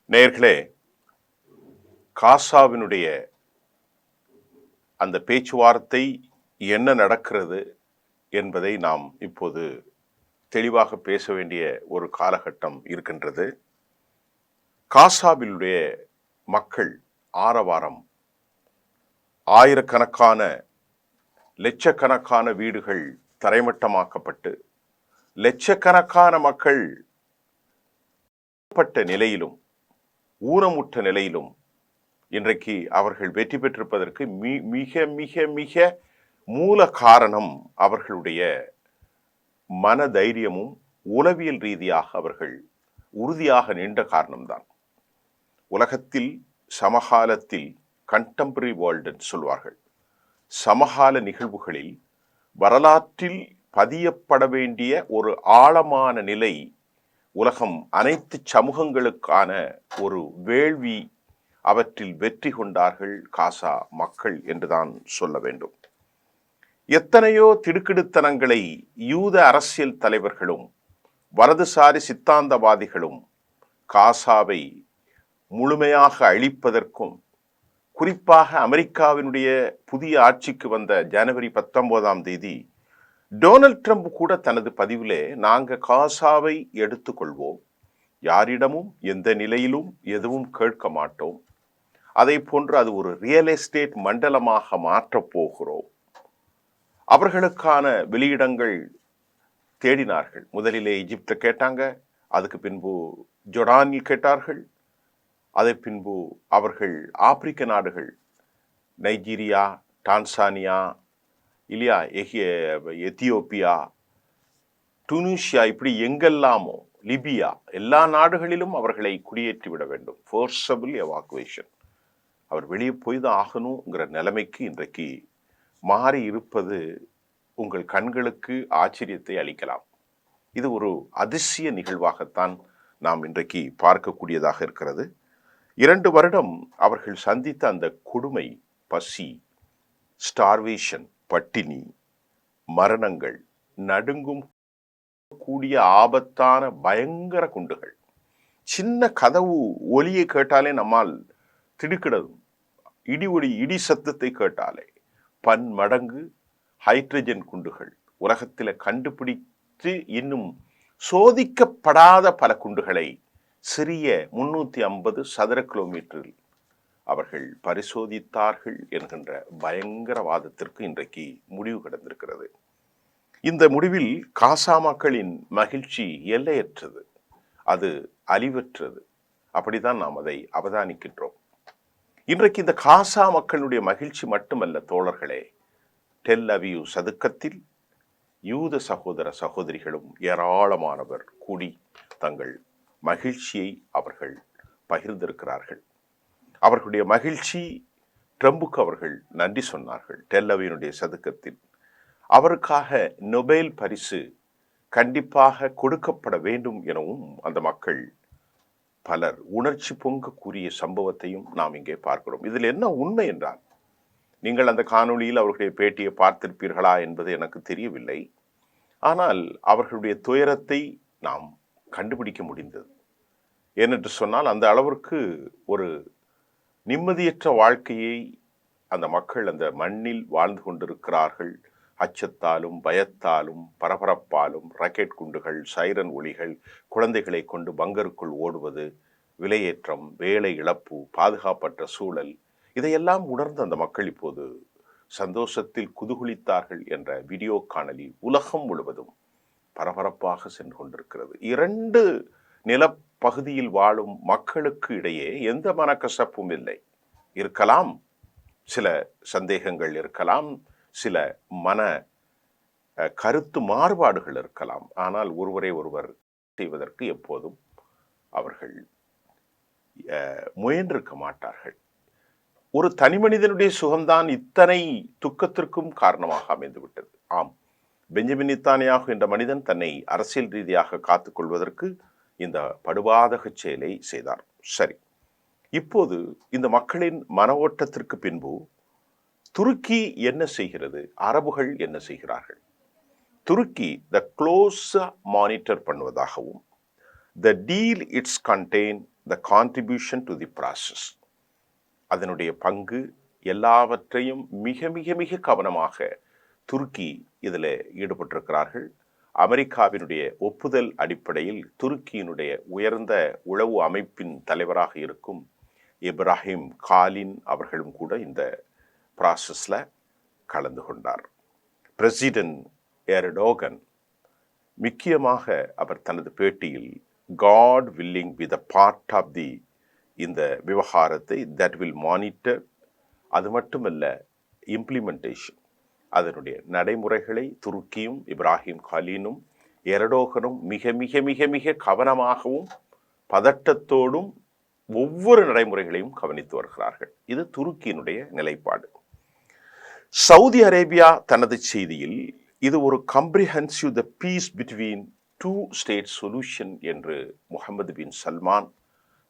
நேயர்களே, காசாவினுடைய அந்த பேச்சுவார்த்தை என்ன நடக்கிறது என்பதை நாம் இப்போது தெளிவாக பேச வேண்டிய ஒரு காலகட்டம் இருக்கின்றது. காசாவிலுடைய மக்கள் ஆரவாரம், ஆயிரக்கணக்கான லட்சக்கணக்கான வீடுகள் தரைமட்டமாக்கப்பட்டு லட்சக்கணக்கான மக்கள் பட்ட நிலையிலும் ஊனமுற்ற நிலையிலும் இன்றைக்கு அவர்கள் வெற்றி பெற்றிருப்பதற்கு மிக மிக மிக மூல காரணம் அவர்களுடைய மன தைரியமும் உளவியல் ரீதியாக அவர்கள் உறுதியாக நின்ற காரணம்தான். உலகத்தில் சமகாலத்தில் கண்டெம்பரரி வேர்ல்டு சொல்வார்கள், சமகால நிகழ்வுகளில் வரலாற்றில் பதியப்பட வேண்டிய ஒரு ஆழமான நிலை உலகம் அனைத்து சமூகங்களுக்கான ஒரு வேள்வி, அவற்றில் வெற்றி கொண்டார்கள் காசா மக்கள் என்றுதான் சொல்ல வேண்டும். எத்தனையோ திடுக்கிடுத்தனங்களை யூத அரசியல் தலைவர்களும் வலதுசாரி சித்தாந்தவாதிகளும் காசாவை முழுமையாக அழிப்பதற்கும், குறிப்பாக அமெரிக்காவினுடைய புதிய ஆட்சிக்கு வந்த ஜனவரி 19 டொனால்ட் ட்ரம்ப் கூட தனது பதிவிலே, நாங்கள் காசாவை எடுத்துக்கொள்வோம், யாரிடமும் எந்த நிலையிலும் எதுவும் கேட்க மாட்டோம், அதை போன்று அது ஒரு ரியல் எஸ்டேட் மண்டலமாக மாற்றப் போகிறோம், அவர்களுக்கான வெளியிடங்கள் தேடினார்கள். முதலிலே எகிப்தை கேட்டாங்க, அதுக்கு பின்பு ஜோர்டானில் கேட்டார்கள், அதை பின்பு அவர்கள் ஆப்பிரிக்க நாடுகள் நைஜீரியா, டான்சானியா, இல்லையா, எத்தியோப்பியா, டுனிஷியா, இப்படி எங்கெல்லாமோ, லிபியா, எல்லா நாடுகளிலும் அவர்களை குடியேற்றி விட வேண்டும். ஃபோர்ஸபிள் எவாக்குவேஷன், அவர் வெளியே போய் தான் ஆகணுங்கிற நிலைமைக்கு இன்றைக்கு மாறி இருப்பது உங்கள் கண்களுக்கு ஆச்சரியத்தை அளிக்கலாம். இது ஒரு அதிசய நிகழ்வாகத்தான் நாம் இன்றைக்கு பார்க்கக்கூடியதாக இருக்கிறது. 2 வருடம் அவர்கள் சந்தித்த அந்த கொடுமை, பசி, ஸ்டார்வேஷன், பட்டினி, மரணங்கள், நடுங்கும் கூடிய ஆபத்தான பயங்கர குண்டுகள், சின்ன கதவு ஒலியை கேட்டாலே நம்மால் திடுக்கிடும், இடி சத்தத்தை கேட்டாலே பன்மடங்கு ஹைட்ரஜன் குண்டுகள், உலகத்தில் கண்டுபிடித்து இன்னும் சோதிக்கப்படாத பல குண்டுகளை சிறிய 350 சதுர கிலோமீட்டரில் அவர்கள் பரிசோதித்தார்கள் என்கின்ற பயங்கரவாதத்திற்கு இன்றைக்கு முடிவு கிடந்திருக்கிறது. இந்த முடிவில் காசா மக்களின் மகிழ்ச்சி எல்லையற்றது, அது அழிவற்றது. அப்படிதான் நாம் அதை அவதானிக்கின்றோம். இன்றைக்கு இந்த காசா மக்களுடைய மகிழ்ச்சி மட்டுமல்ல தோழர்களே, டெல் அவீவ் சதுக்கத்தில் யூத சகோதர சகோதரிகளும் ஏராளமானவர் கூடி தங்கள் மகிழ்ச்சியை அவர்கள் பகிர்ந்திருக்கிறார்கள். அவர்களுடைய மகிழ்ச்சி, ட்ரம்புக்கு அவர்கள் நன்றி சொன்னார்கள். டெல் அவீவினுடைய சதுக்கத்தில் அவருக்காக நொபேல் பரிசு கண்டிப்பாக கொடுக்கப்பட வேண்டும் எனவும் அந்த மக்கள் பலர் உணர்ச்சி பொங்க கூறிய சம்பவத்தையும் நாம் இங்கே பார்க்கிறோம். இதில் என்ன உண்மை என்றால், நீங்கள் அந்த காணொளியில் அவர்களுடைய பேட்டியை பார்த்திருப்பீர்களா என்பது எனக்கு தெரியவில்லை. ஆனால் அவர்களுடைய துயரத்தை நாம் கண்டுபிடிக்க முடிந்தது. ஏனென்று சொன்னால், அந்த அளவிற்கு ஒரு நிம்மதியற்ற வாழ்க்கையை அந்த மக்கள் அந்த மண்ணில் வாழ்ந்து கொண்டிருக்கிறார்கள். அச்சத்தாலும் பயத்தாலும் பரபரப்பாலும் ராக்கெட் குண்டுகள், சைரன் ஒலிகள், குழந்தைகளை கொண்டு பங்கருக்குள் ஓடுவது, விலையேற்றம், வேலை இழப்பு, பாதுகாப்பற்ற சூழல், இதையெல்லாம் உணர்ந்து அந்த மக்கள் இப்போது சந்தோஷத்தில் குதூகலித்தார்கள் என்ற வீடியோ காணொளி உலகம் முழுவதும் பரபரப்பாக சென்று கொண்டிருக்கிறது. 2 நிலப்பகுதியில் வாழும் மக்களுக்கு இடையே எந்த மனக்கசப்பும் இல்லை. இருக்கலாம், சில சந்தேகங்கள் இருக்கலாம், சில மன கருத்து மாறுபாடுகள் இருக்கலாம். ஆனால் ஒருவரை ஒருவர் செய்வதற்கு எப்போதும் அவர்கள் முயன்றிருக்க மாட்டார்கள். ஒரு தனி மனிதனுடைய சுகம்தான் இத்தனை துக்கத்திற்கும் காரணமாக அமைந்துவிட்டது. ஆம், பெஞ்சமின் நெத்தன்யாகு என்ற மனிதன் தன்னை அரசியல் ரீதியாக காத்துக்கொள்வதற்கு இந்த படுபாதக செயலை செய்தார். சரி, இப்போது இந்த மக்களின் மன ஓட்டத்திற்கு பின்பு துருக்கி என்ன செய்கிறது, அரபுகள் என்ன செய்கிறார்கள்? துருக்கி த க்ளோஸா மானிட்டர் பண்ணுவதாகவும், the deal it's contain the contribution to the process, அதனுடைய பங்கு எல்லாவற்றையும் மிக மிக மிக கவனமாக துருக்கி இதில் ஈடுபட்டிருக்கிறார்கள். அமெரிக்காவினுடைய ஒப்புதல் அடிப்படையில் துருக்கியினுடைய உயர்ந்த உளவு அமைப்பின் தலைவராக இருக்கும் இப்ராஹிம் காலின் அவர்களும் கூட இந்த ப்ராசஸில் கலந்து கொண்டார். பிரசிடென்ட் எர்டோகன் முக்கியமாக அவர் தனது பேட்டியில் god willing be the part of the இந்த விவகாரத்தை தட் வில் மானிட்டர், அது மட்டுமல்ல இம்ப்ளிமெண்டேஷன், அதனுடைய நடைமுறைகளை துருக்கியும் இப்ராஹிம் காலினும் எர்டோகனும் மிக மிக மிக மிக கவனமாகவும் பதட்டத்தோடும் ஒவ்வொரு நடைமுறைகளையும் கவனித்து வருகிறார்கள். இது துருக்கியினுடைய நிலைப்பாடு. சவுதி அரேபியா தனது செய்தியில் இது ஒரு comprehensive the peace between two state solution என்று முகமது பின் சல்மான்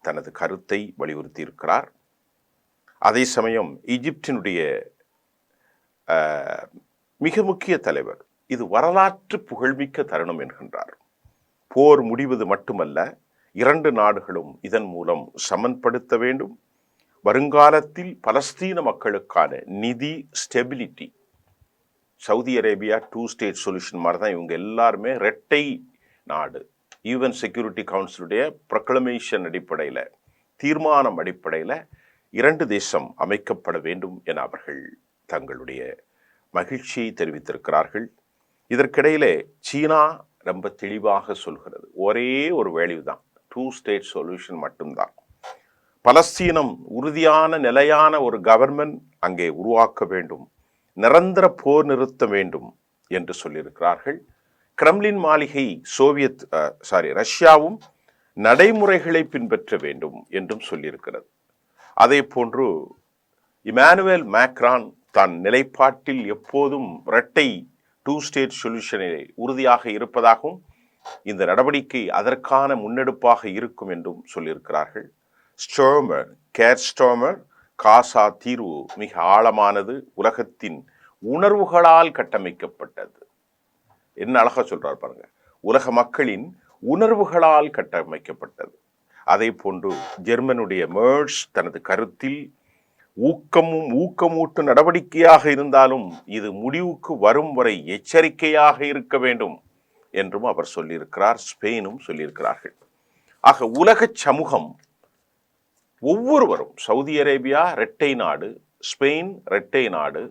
தனது கருத்தை வலியுறுத்தி இருக்கிறார். அதே சமயம் ஈஜிப்டினுடைய மிக முக்கிய தலைவர் இது வரலாற்று புகழ்மிக்க தருணம் என்கின்றார். போர் முடிவது மட்டுமல்ல, இரண்டு நாடுகளும் இதன் மூலம் சமன்படுத்த வேண்டும். வருங்காலத்தில் பலஸ்தீன மக்களுக்கான நிதி stability, Saudi Arabia two state solution மாதிரி தான் இவங்க எல்லாருமே இரட்டை நாடு, யூஎன் செக்யூரிட்டி கவுன்சிலுடைய ப்ரொக்ளமேஷன் அடிப்படையில், தீர்மானம் அடிப்படையில் இரண்டு தேசம் அமைக்கப்பட வேண்டும் என அவர்கள் தங்களுடைய மகிழ்ச்சியை தெரிவித்திருக்கிறார்கள். இதற்கிடையிலே சீனா ரொம்ப தெளிவாக சொல்கிறது, ஒரே ஒரு வேல்யூ தான், டூ ஸ்டேட் சொல்யூஷன் மட்டும்தான். பலஸ்தீனம் உறுதியான நிலையான ஒரு கவர்மெண்ட் அங்கே உருவாக்க வேண்டும், நிரந்தர போர் நிறுத்த வேண்டும் என்று சொல்லியிருக்கிறார்கள். கிரெம்லின் மாளிகை ரஷ்யாவும் நடைமுறைகளை பின்பற்ற வேண்டும் என்றும் சொல்லியிருக்கிறது. அதே போன்று இமானுவேல் மேக்ரான் தன் நிலைப்பாட்டில் எப்போதும் இரட்டை டூ ஸ்டேட் சொல்யூஷனை உறுதியாக இருப்பதாகவும் இந்த நடவடிக்கை அதற்கான முன்னெடுப்பாக இருக்கும் என்றும் சொல்லியிருக்கிறார்கள். கேர் ஸ்டோமர் காசா தீர்வு மிக ஆழமானது, உலகத்தின் உணர்வுகளால் கட்டமைக்கப்பட்டது. என்ன அழகா சொல்றார் பாருங்க, உலக மக்களின் உணர்வுகளால் கட்டமைக்கப்பட்டது. அதே போன்று ஜெர்மனுடைய மெர்ஸ் தனது கருத்தில் ஊக்கமூட்டும் நடவடிக்கையாக இருந்தாலும் இது முடிவுக்கு வரும் வரை எச்சரிக்கையாக இருக்க வேண்டும் என்றும் அவர் சொல்லியிருக்கிறார். ஸ்பெயினும் சொல்லியிருக்கிறார்கள். ஆக உலக சமூகம் ஒவ்வொருவரும், சவுதி அரேபியா இரட்டை நாடு, ஸ்பெயின் இரட்டை நாடு,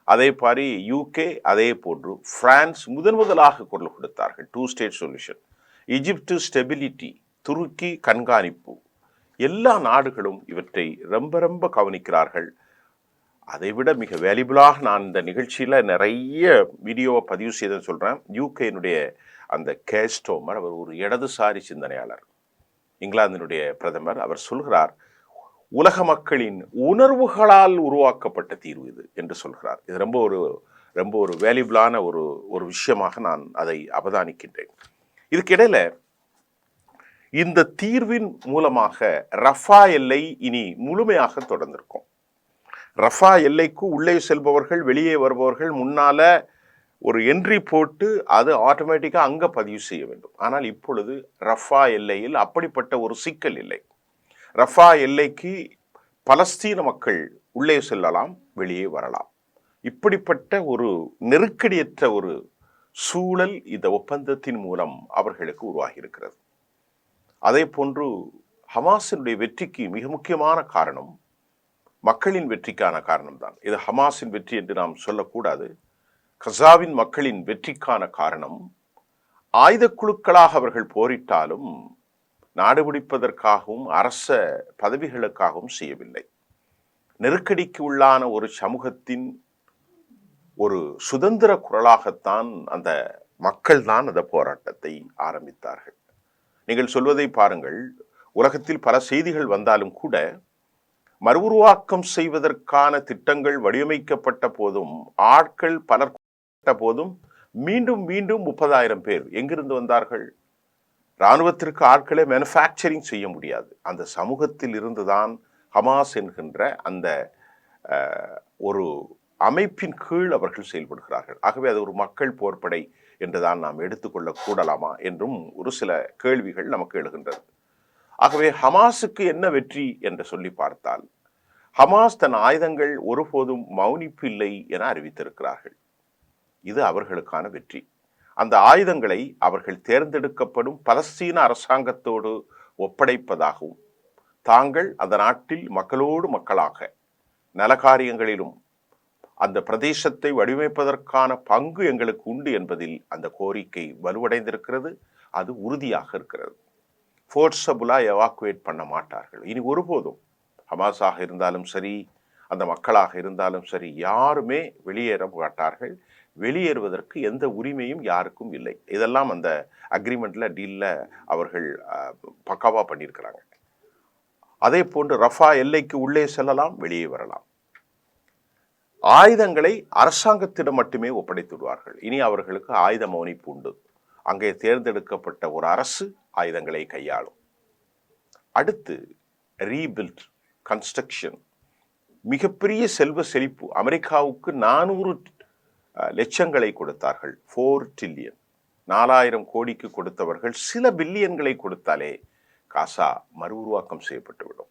அதே மாதிரி யூகே, அதே போன்று பிரான்ஸ் முதலாக குரல் கொடுத்தார்கள் two state solution. Egypt stability, துருக்கி கண்காணிப்பு, எல்லா நாடுகளும் இவற்றை ரொம்ப ரொம்ப கவனிக்கிறார்கள். அதைவிட மிக வேல்யூபிளாக நான் இந்த நிகழ்ச்சியில் நிறைய வீடியோவை பதிவு செய்தேன்னு சொல்கிறேன். யூகேனுடைய அந்த கேர் ஸ்டோமர், அவர் ஒரு இடதுசாரி சிந்தனையாளர், இங்கிலாந்தினுடைய பிரதமர். அவர் சொல்கிறார், உலக மக்களின் உணர்வுகளால் உருவாக்கப்பட்ட தீர்வு இது என்று சொல்கிறார். இது ரொம்ப ஒரு வேல்யூபிளான ஒரு விஷயமாக நான் அதை அவதானிக்கின்றேன். இதுக்கிடையில இந்த தீர்வின் மூலமாக ரஃபா எல்லை இனி முழுமையாக தொடர்ந்திருக்கும். ரஃபா எல்லைக்கு உள்ளே செல்பவர்கள் வெளியே வருபவர்கள் முன்னால ஒரு என்ட்ரி போட்டு அது ஆட்டோமேட்டிக்காக அங்கே பதிவு செய்ய வேண்டும். ஆனால் இப்பொழுது ரஃபா எல்லையில் அப்படிப்பட்ட ஒரு சிக்கல் இல்லை. ரஃபா எல்லைக்கு பலஸ்தீன மக்கள் உள்ளே செல்லலாம், வெளியே வரலாம். இப்படிப்பட்ட ஒரு நெருக்கடியற்ற ஒரு சூழல் இந்த ஒப்பந்தத்தின் மூலம் அவர்களுக்கு உருவாகி இருக்கிறது. அதே போன்று ஹமாஸினுடைய வெற்றிக்கு மிக முக்கியமான காரணம் மக்களின் வெற்றிக்கான காரணம்தான். இது ஹமாஸின் வெற்றி என்று நாம் சொல்லக்கூடாது. கசாவின் மக்களின் வெற்றிக்கான காரணம் ஆயுத குழுக்களாக அவர்கள் போரிட்டாலும் நாடு பிடிப்பதற்காகவும் அரச பதவிகளுக்காகவும் செய்யவில்லை. நெருக்கடிக்கு உள்ளான ஒரு சமூகத்தின் ஒரு சுதந்திர குரலாகத்தான் அந்த மக்கள் தான் அந்த போராட்டத்தை ஆரம்பித்தார்கள். நீங்கள் சொல்வதை பாருங்கள், உலகத்தில் பல செய்திகள் வந்தாலும் கூட மறுஉருவாக்கம் செய்வதற்கான திட்டங்கள் வடிவமைக்கப்பட்ட போதும், ஆட்கள் பலர் போதும் மீண்டும் 30,000 பேர் எங்கிருந்து வந்தார்கள்? இராணுவத்திற்கு ஆட்களை மேனுஃபேக்சரிங் செய்ய முடியாது. அந்த சமூகத்தில் இருந்துதான் ஹமாஸ் என்கின்ற அந்த ஒரு அமைப்பின் கீழ் அவர்கள் செயல்படுகிறார்கள். ஆகவே அது ஒரு மக்கள் போர்ப்படை என்றுதான் நாம் எடுத்துக்கொள்ள கூடலாமா என்றும் ஒரு சில கேள்விகள் நமக்கு எழுகின்றது. ஆகவே ஹமாஸுக்கு என்ன வெற்றி என்று சொல்லி பார்த்தால், ஹமாஸ் தன் ஆயுதங்கள் ஒருபோதும் மௌனிப்பில்லை என அறிவித்திருக்கிறார்கள். இது அவர்களுக்கான வெற்றி. அந்த ஆயுதங்களை அவர்கள் தேர்ந்தெடுக்கப்படும் பலஸ்தீன அரசாங்கத்தோடு ஒப்படைப்பதாகவும், தாங்கள் அந்த நாட்டில் மக்களோடு மக்களாக நலகாரியங்களிலும் அந்த பிரதேசத்தை வடிவமைப்பதற்கான பங்கு எங்களுக்கு உண்டு என்பதில் அந்த கோரிக்கை வலுவடைந்திருக்கிறது. அது உறுதியாக இருக்கிறது. ஃபோர்ஸபுலா எவாக்குவேட் பண்ண மாட்டார்கள் இனி ஒருபோதும். ஹமாஸாக இருந்தாலும் சரி, அந்த மக்களாக இருந்தாலும் சரி, யாருமே வெளியேற மாட்டார்கள். வெளியேறுவதற்கு எந்த உரிமையும் யாருக்கும் இல்லை. இதெல்லாம் அந்த அக்ரிமெண்ட்ல டீல்ல அவர்கள் பக்காவா பண்ணியிருக்கிறாங்க. அதே போன்று ரஃபா எல்லைக்கு உள்ளே செல்லலாம், வெளியே வரலாம். ஆயுதங்களை அரசாங்கத்திடம் மட்டுமே ஒப்படைத்து விடுவார்கள். இனி அவர்களுக்கு ஆயுத மௌனிப்பு உண்டு. அங்கே தேர்ந்தெடுக்கப்பட்ட ஒரு அரசு ஆயுதங்களை கையாளும். அடுத்து ரீபில்ட், கன்ஸ்ட்ரக்ஷன், மிகப்பெரிய செல்வ செழிப்பு. அமெரிக்காவுக்கு 400 லட்சங்களை கொடுத்தார்கள். 4 டிரில்லியன், 4000 கோடிக்கு கொடுத்தவர்கள் சில பில்லியன்களை கொடுத்தாலே காசா மறு உருவாக்கம் செய்யப்பட்டுவிடும்.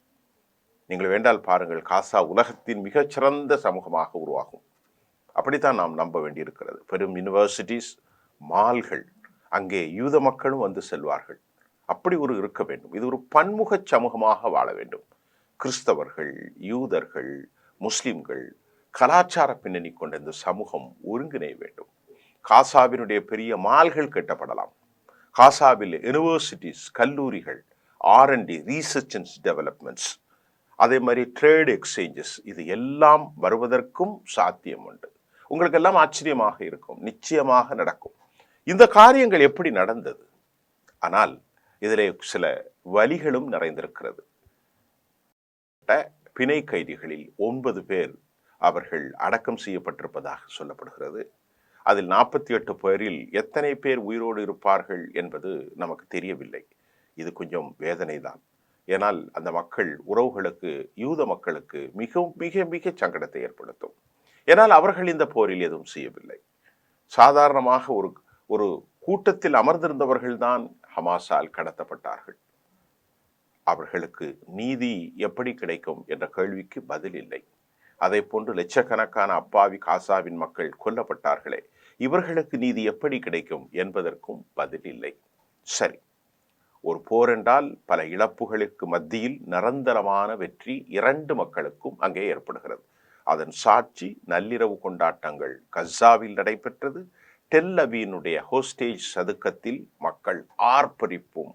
நீங்கள் வேண்டால் பாருங்கள், காசா உலகத்தின் மிகச்சிறந்த சமூகமாக உருவாகும். அப்படித்தான் நாம் நம்ப வேண்டியிருக்கிறது. பெரும் யூனிவர்சிட்டிஸ், மால்கள், அங்கே யூத மக்களும் வந்து செல்வார்கள். அப்படி ஒரு இருக்க வேண்டும். இது ஒரு பன்முக சமூகமாக வாழ வேண்டும். கிறிஸ்தவர்கள், யூதர்கள், முஸ்லிம்கள், கலாச்சார பின்னணி கொண்ட இந்த சமூகம் ஒருங்கிணைய வேண்டும். காசாவினுடைய பெரிய மால்கள் கட்டப்படலாம். காசாவில் யூனிவர்சிட்டிஸ், கல்லூரிகள், R&D, ரீசர்ச் அண்ட் டெவலப்மெண்ட்ஸ், அதே மாதிரி ட்ரேட் எக்ஸ்சேஞ்சஸ், இது எல்லாம் வருவதற்கும் சாத்தியம் உண்டு. உங்களுக்கு எல்லாம் ஆச்சரியமாக இருக்கும். நிச்சயமாக நடக்கும். இந்த காரியங்கள் எப்படி நடந்தது? ஆனால் இதிலே சில வழிகளும் நிறைந்திருக்கிறது. பிணை கைதிகளில் 9 பேர் அவர்கள் அடக்கம் செய்யப்பட்டிருப்பதாக சொல்லப்படுகிறது. அதில் 48 பேரில் எத்தனை பேர் உயிரோடு இருப்பார்கள் என்பது நமக்கு தெரியவில்லை. இது கொஞ்சம் வேதனை தான். ஏனால் அந்த மக்கள் உறவுகளுக்கு, யூத மக்களுக்கு மிக மிக மிக சங்கடத்தை ஏற்படுத்தும். ஏனால் அவர்கள் இந்த போரில் எதுவும் செய்யவில்லை. சாதாரணமாக ஒரு கூட்டத்தில் அமர்ந்திருந்தவர்கள் தான் ஹமாஸால் கடத்தப்பட்டார்கள். அவர்களுக்கு நீதி எப்படி கிடைக்கும் என்ற கேள்விக்கு பதில் இல்லை. அதே போன்று லட்சக்கணக்கான அப்பாவி காசாவின் மக்கள் கொல்லப்பட்டார்களே, இவர்களுக்கு நீதி எப்படி கிடைக்கும் என்பதற்கும் பதில் இல்லை. சரி, ஒரு போர் என்றால் பல இழப்புகளுக்கு மத்தியில் நிரந்தரமான வெற்றி 2 மக்களுக்கும் அங்கே ஏற்படுகிறது. அதன் சாட்சி நள்ளிரவு கொண்டாட்டங்கள் கஸாவில் நடைபெற்றது. டெல் அவீனுடைய ஹோஸ்டேஜ் சதுக்கத்தில் மக்கள் ஆர்ப்பரிப்பும்.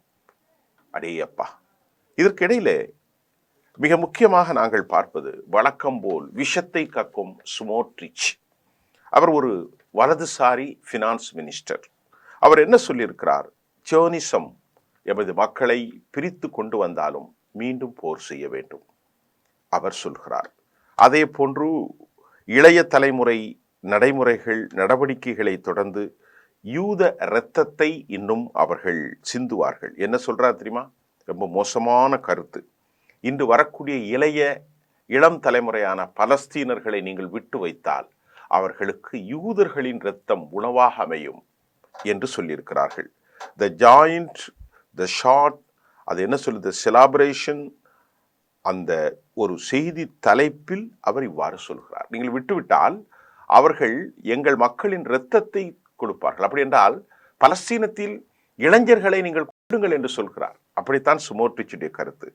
அடேயப்பா! இதற்கிடையில மிக முக்கியமாக நாங்கள் பார்ப்பது, வழக்கம் போல் விஷத்தை கக்கும் ஸ்மோட்ரிச். அவர் ஒரு வலதுசாரி ஃபினான்ஸ் மினிஸ்டர். அவர் என்ன சொல்லியிருக்கிறார்? சியோனிசம் எமது மக்களை பிரித்து கொண்டு வந்தாலும் மீண்டும் போர் செய்ய வேண்டும் அவர் சொல்கிறார். அதே போன்று இளைய தலைமுறை நடைமுறைகள், நடவடிக்கைகளை தொடர்ந்து யூத இரத்தத்தை இன்னும் அவர்கள் சிந்துவார்கள். என்ன சொல்றார் தெரியுமா? ரொம்ப மோசமான கருத்து. இன்று வரக்கூடிய இளம் தலைமுறையான பலஸ்தீனர்களை நீங்கள் விட்டு வைத்தால் அவர்களுக்கு யூதர்களின் இரத்தம் உணவாக அமையும் என்று சொல்லியிருக்கிறார்கள். த ஜாயிண்ட், த ஷார்ட், அது என்ன சொல்லுது, செலாபரேஷன், அந்த ஒரு செய்தி தலைப்பில் அவர் இவ்வாறு சொல்கிறார். நீங்கள் விட்டுவிட்டால் அவர்கள் எங்கள் மக்களின் இரத்தத்தை கொடுப்பார்கள். அப்படி என்றால் பலஸ்தீனத்தில் இளைஞர்களை நீங்கள் கொள்ளுங்கள் என்று சொல்கிறார். அப்படித்தான் ஸ்மோட்ரிச்சுடைய கருத்து.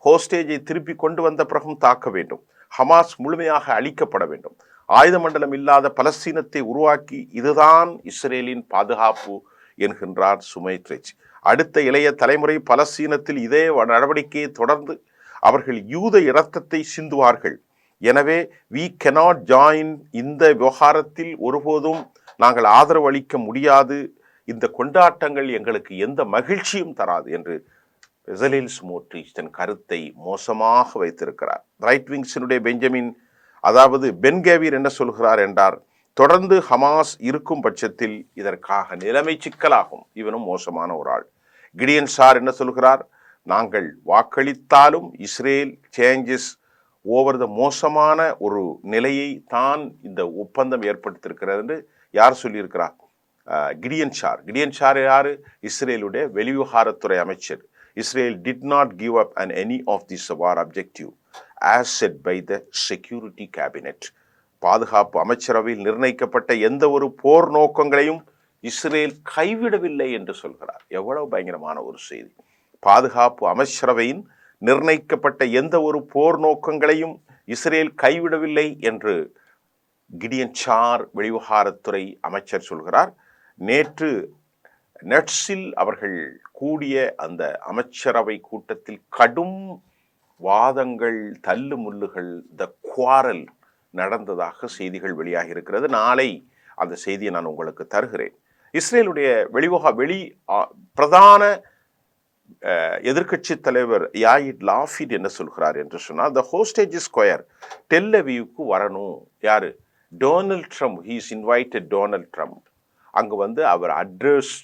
ஹோஸ்டேஜை திருப்பி கொண்டு வந்த பிறகும் தாக்க வேண்டும். ஹமாஸ் முழுமையாக அழிக்கப்பட வேண்டும். ஆயுத மண்டலம் இல்லாத பலஸ்தீனத்தை உருவாக்கி இதுதான் இஸ்ரேலின் பாதுகாப்பு என்கின்றார் ஸ்மோட்ரிச். அடுத்த இளைய தலைமுறை பலஸ்தீனத்தில் இதே நடவடிக்கையை தொடர்ந்து அவர்கள் யூத இரத்தத்தை சிந்துவார்கள். எனவே we cannot join, இந்த விவகாரத்தில் ஒருபோதும் நாங்கள் ஆதரவு அளிக்க முடியாது. இந்த கொண்டாட்டங்கள் எங்களுக்கு எந்த மகிழ்ச்சியும் தராது என்று பெசலேல் ஸ்மோட்ரிச் தன் கருத்தை மோசமாக வைத்திருக்கிறார். ரைட் விங்ஸினுடைய பெஞ்சமின், அதாவது பென் கேவிர் என்ன சொல்கிறார் என்றார், தொடர்ந்து ஹமாஸ் இருக்கும் பட்சத்தில் இதற்காக நிலைமை சிக்கலாகும். இவனும் மோசமான ஒரு ஆள். கிடியன் சார் என்ன சொல்கிறார்? நாங்கள் வாக்களித்தாலும் இஸ்ரேல் சேஞ்சஸ் ஓவர் த மோசமான ஒரு நிலையை தான் இந்த ஒப்பந்தம் ஏற்படுத்தியிருக்கிறது என்று யார் சொல்லியிருக்கிறார்? Gideon sir. கிடியன் சார் யாரு? இஸ்ரேலுடைய வெளிவிவகாரத்துறை அமைச்சர். Israel did not give up on any of this war objective as set by the Security Cabinet. பாதுகாப்பு அமைச்சரவையில் நிர்ணயிக்கப்பட்ட எந்த ஒரு போர் நோக்கங்களையும் இஸ்ரேல் கைவிடவில்லை என்று சொல்கிறார். எவ்வளவு பயங்கரமான ஒரு செய்தி! பாதுகாப்பு அமைச்சரவையின் நிர்ணயிக்கப்பட்ட எந்த ஒரு போர் நோக்கங்களையும் இஸ்ரேல் கைவிடவில்லை என்று கிடியன் சார் வெளிவிவகாரத்துறை அமைச்சர் சொல்கிறார். நேற்று நெட்ஸில் அவர்கள் கூடிய அந்த அமைச்சரவை கூட்டத்தில் கடும் வாதங்கள், தள்ளு முள்ளுகள், த குவாரல் நடந்ததாக செய்திகள் வெளியாகி இருக்கிறது. நாளை அந்த செய்தியை நான் உங்களுக்கு தருகிறேன். இஸ்ரேலுடைய பிரதான எதிர்கட்சி தலைவர் யாயிட் லாஃபிட் என்ன சொல்கிறார் என்று சொன்னால், த ஹோஸ்டேஜ் ஸ்கொயர் டெல் அவீவுக்கு வரணும். யாரு? Donald Trump. He is invited Donald Trump. அங்கு அவர் address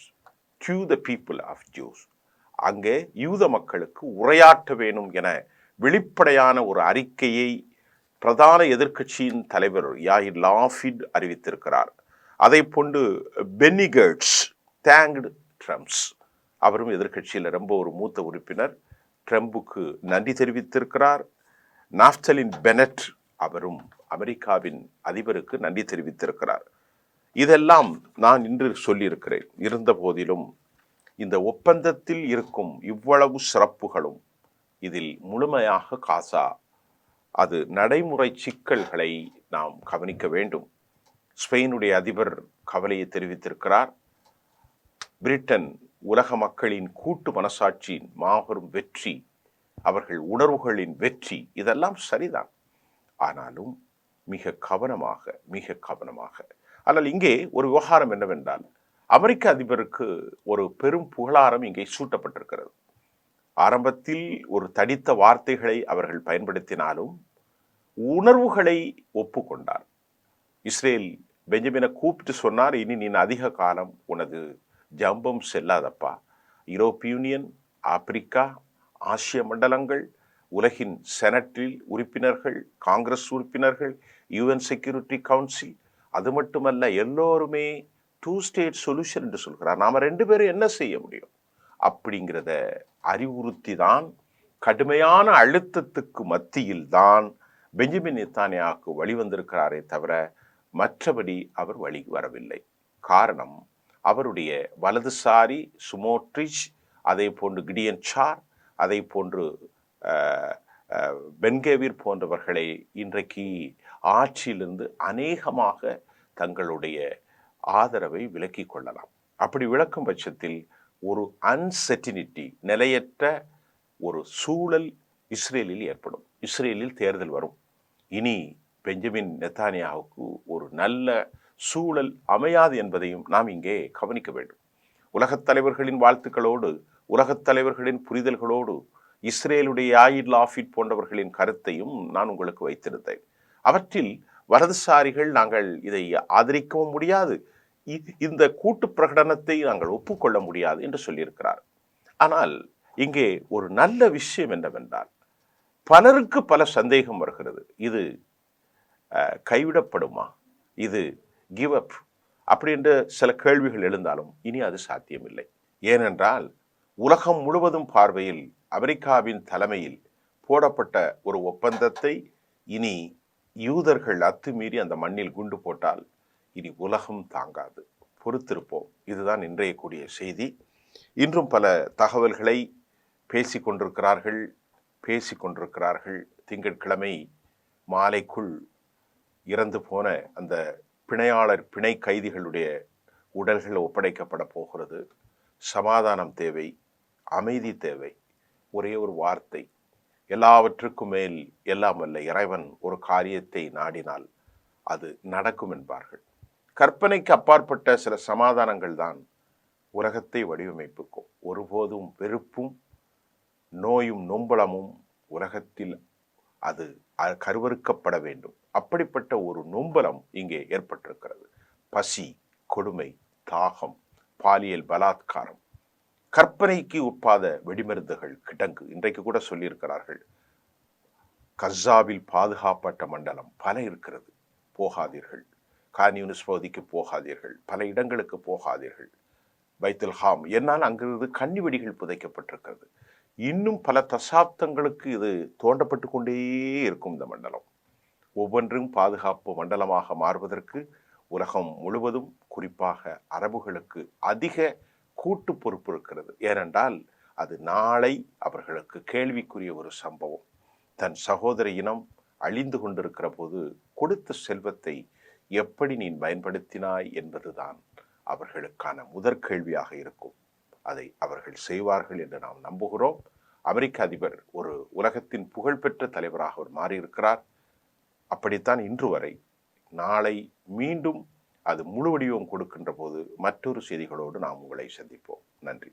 to the people of Jews, அங்கே யூத மக்களுக்கு உரையாற்ற வேணும் என வெளிப்படையான ஒரு அறிக்கையை பிரதான எதிர்கட்சியின் தலைவர் யாயிர் லாஃபிட் அறிவித்திருக்கிறார். அதை போன்று பென்னி கெர்ட்ஸ் தேங்க்டு ட்ரம்ப்ஸ். அவரும் எதிர்கட்சியில் ரொம்ப ஒரு மூத்த உறுப்பினர், ட்ரம்புக்கு நன்றி தெரிவித்திருக்கிறார். நாஃப்தலின் பெனட் அவரும் அமெரிக்காவின் அதிபருக்கு நன்றி தெரிவித்திருக்கிறார். இதெல்லாம் நான் இன்று சொல்லியிருக்கிறேன். இருந்த போதிலும் இந்த ஒப்பந்தத்தில் இருக்கும் இவ்வளவு சிறப்புகளும் இதில் முழுமையாக காசா அது நடைமுறை சிக்கல்களை நாம் கவனிக்க வேண்டும். ஸ்பெயினுடைய அதிபர் கவலையை தெரிவித்திருக்கிறார். பிரிட்டன் உலக மக்களின் கூட்டு மனசாட்சியின் மாபெரும் வெற்றி, அவர்கள் உணர்வுகளின் வெற்றி, இதெல்லாம் சரிதான். ஆனாலும் மிக கவனமாக. ஆனால் இங்கே ஒரு விவகாரம் என்னவென்றால், அமெரிக்க அதிபருக்கு ஒரு பெரும் புகழாரம் இங்கே சூட்டப்பட்டிருக்கிறது. ஆரம்பத்தில் ஒரு தடித்த வார்த்தைகளை அவர்கள் பயன்படுத்தினாலும் உணர்வுகளை ஒப்புக்கொண்டார். இஸ்ரேல் பெஞ்சமினை கூப்பிட்டு சொன்னார், இனி நீ அதிக காலம் உனது ஜம்பம் செல்லாதப்பா. யூரோப்பிய யூனியன், ஆப்பிரிக்கா, ஆசிய மண்டலங்கள், உலகின் செனட்டில் உறுப்பினர்கள், காங்கிரஸ் உறுப்பினர்கள், யுஎன் செக்யூரிட்டி கவுன்சில், அது மட்டுமல்ல எல்லோருமே 2 ஸ்டேட் சொல்யூஷன் என்று சொல்கிறார். நாம 2 பேரும் என்ன செய்ய முடியும் அப்படிங்கிறத அறிவுறுத்தி தான், கடுமையான அழுத்தத்துக்கு மத்தியில் தான் பெஞ்சமின் நெத்தானியாவுக்கு வழிவந்திருக்கிறாரே தவிர மற்றபடி அவர் வழி வரவில்லை. காரணம், அவருடைய வலதுசாரி சுமோட்ரிச், அதே போன்று கிடியன் சார், அதை போன்று பென்கேவிர் போன்றவர்களை இன்றைக்கு ஆட்சியிலிருந்து அநேகமாக தங்களுடைய ஆதரவை விலக்கிக் கொள்ளலாம். அப்படி விளக்கும் பட்சத்தில் ஒரு அன்செர்டினிட்டி, நிலையற்ற ஒரு சூழல் இஸ்ரேலில் ஏற்படும். இஸ்ரேலில் தேர்தல் வரும். இனி பெஞ்சமின் நெத்தானியாவுக்கு ஒரு நல்ல சூழல் அமையாது என்பதையும் நாம் இங்கே கவனிக்க வேண்டும். உலகத் தலைவர்களின் வாழ்த்துக்களோடு, உலகத் தலைவர்களின் புரிதல்களோடு இஸ்ரேலுடைய யாயிர் லாஃபிட் போன்றவர்களின் கருத்தையும் நான் உங்களுக்கு வைத்திருந்தேன். அவற்றில் வலதுசாரிகள் நாங்கள் இதை ஆதரிக்கவும் முடியாது, இந்த கூட்டு பிரகடனத்தை நாங்கள் ஒப்புக்கொள்ள முடியாது என்று சொல்லியிருக்கிறார். ஆனால் இங்கே ஒரு நல்ல விஷயம் என்னவென்றால், பலருக்கு பல சந்தேகம் வருகிறது. இது கைவிடப்படுமா, இது கிவ் அப் அப்படின்ற சில கேள்விகள் எழுந்தாலும் இனி அது சாத்தியமில்லை. ஏனென்றால் உலகம் முழுவதும் பார்வையில் அமெரிக்காவின் தலைமையில் போடப்பட்ட ஒரு ஒப்பந்தத்தை இனி யூதர்கள் அத்துமீறி அந்த மண்ணில் குண்டு போட்டால் இனி உலகம் தாங்காது. பொறுத்திருப்போம். இதுதான் இன்றைய கூடிய செய்தி. இன்றும் பல தகவல்களை பேசிக்கொண்டிருக்கிறார்கள். திங்கட்கிழமை மாலைக்குள் இறந்து போன அந்த பிணை கைதிகளுடைய உடல்கள் ஒப்படைக்கப்பட போகிறது. சமாதானம் தேவை, அமைதி தேவை. ஒரே ஒரு வார்த்தை, எல்லாவற்றுக்கும் மேல் எல்லாம் வல்ல இறைவன் ஒரு காரியத்தை நாடினால் அது நடக்கும் என்பார்கள். கற்பனைக்கு அப்பாற்பட்ட சில சமாதானங்கள் தான் உலகத்தை வடிவமைப்புக்கும். ஒருபோதும் வெறுப்பும் நோயும் நொம்பலமும் உலகத்தில் அது கருவறுக்கப்பட வேண்டும். அப்படிப்பட்ட ஒரு நொம்பலம் இங்கே ஏற்பட்டிருக்கிறது. பசி, கொடுமை, தாகம், பாலியல் பலாத்காரம், கற்பனைக்கு ஒப்பாத வெடிமருந்துகள் கிடங்கு. இன்றைக்கு கூட சொல்லியிருக்கிறார்கள், கஸாவில் பாதுகாப்பட்ட மண்டலம் பல இருக்கிறது, போகாதீர்கள். கான் யூனிஸ் பகுதிக்கு போகாதீர்கள், பல இடங்களுக்கு போகாதீர்கள். பைத்துல் ஹாம், என்னால் அங்கிருந்து கண்ணி வெடிகள் புதைக்கப்பட்டிருக்கிறது. இன்னும் பல தசாப்தங்களுக்கு இது தோண்டப்பட்டு கொண்டே இருக்கும். இந்த மண்டலம் ஒவ்வொன்றும் பாதுகாப்பு மண்டலமாக மாறுவதற்கு உலகம் முழுவதும், குறிப்பாக அரபுகளுக்கு அதிக கூட்டு பொறுப்பு இருக்கிறது. ஏனென்றால் அது நாளை அவர்களுக்கு கேள்விக்குரிய ஒரு சம்பவம். தன் சகோதர இனம் அழிந்து கொண்டிருக்கிற போது கொடுத்த செல்வத்தை எப்படி நீ பயன்படுத்தினாய் என்பதுதான் அவர்களுக்கான முதற் கேள்வியாக இருக்கும். அதை அவர்கள் செய்வார்கள் என்று நாம் நம்புகிறோம். அமெரிக்க அதிபர் ஒரு உலகத்தின் புகழ்பெற்ற தலைவராக அவர் மாறியிருக்கிறார். அப்படித்தான் இன்று வரை. நாளை மீண்டும் அது முழு வடிவம் கொடுக்கின்ற போது மற்றொரு செய்திகளோடு நாம் உங்களை சந்திப்போம். நன்றி.